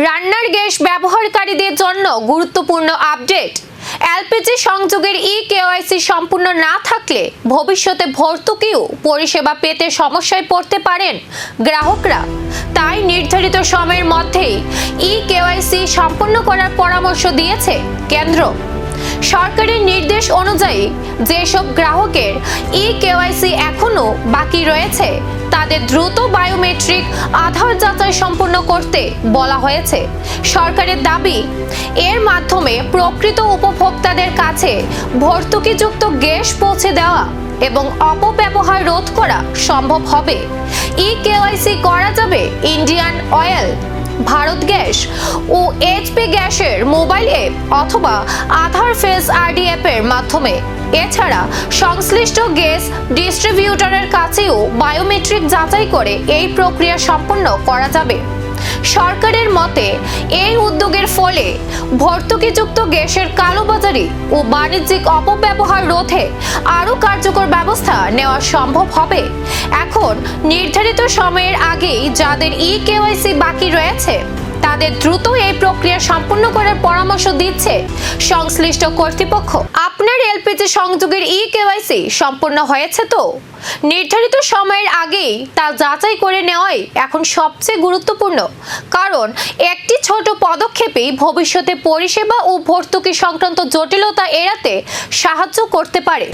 রান্নার গ্যাস ব্যবহারকারীদের জন্য গুরুত্বপূর্ণ আপডেট। এলপিজি সংযোগের কেওয়াইসি সম্পূর্ণ না থাকলে ভবিষ্যতে ভর্তুকিও পরিষেবা পেতে সমস্যায় পড়তে পারেন গ্রাহকরা। তাই নির্ধারিত সময়ের মধ্যেই কেওয়াইসি সম্পন্ন করার পরামর্শ দিয়েছে কেন্দ্র। সরকারের নির্দেশ অনুযায়ী যেসব গ্রাহকের কেওয়াইসি এখনো বাকি রয়েছে তাদের দ্রুত বায়োমেট্রিক আধার যাচাই সম্পন্ন করতে বলা হয়েছে। সরকারের দাবি, এর মাধ্যমে প্রকৃত উপভোক্তাদের কাছে ভর্তুকিযুক্ত গ্যাস পৌঁছে দেওয়া এবং অপব্যবহার রোধ করা সম্ভব হবে। কেওয়াইসি করা যাবে ইন্ডিয়ান অয়েল, ভারত গ্যাস ও এইচপি গ্যাসের মোবাইল অ্যাপ অথবা আধার ফেস আইডি অ্যাপের মাধ্যমে। এছাড়া সংশ্লিষ্ট গ্যাস ডিস্ট্রিবিউটরের কাছেও বায়োমেট্রিক যাচাই করে এই প্রক্রিয়া সম্পন্ন করা যাবে। সরকারের মতে এই উদ্যোগের ফলে ভর্তুকিযুক্ত গ্যাসের কালোবাজারি ও বাণিজ্যিক অপব্যবহার রোধে আরও কার্যকর ব্যবস্থা নেওয়া সম্ভব হবে। এখন নির্ধারিত সময়ের আগেই যাদের কেওয়াইসি বাকি রয়েছে তাদের দ্রুত এই প্রক্রিয়া সম্পন্ন করার পরামর্শ দিচ্ছে সংশ্লিষ্ট কর্তৃপক্ষ। আপনার এলপিজি সংযোগের কেওয়াইসি সম্পন্ন হয়েছে তো? নির্ধারিত সময়ের আগেই তা যাচাই করে নেওয়াই এখন সবচেয়ে গুরুত্বপূর্ণ, কারণ একটি ছোট পদক্ষেপই ভবিষ্যতে পরিষেবা ও ভর্তুকি সংক্রান্ত জটিলতা এড়াতে সাহায্য করতে পারে।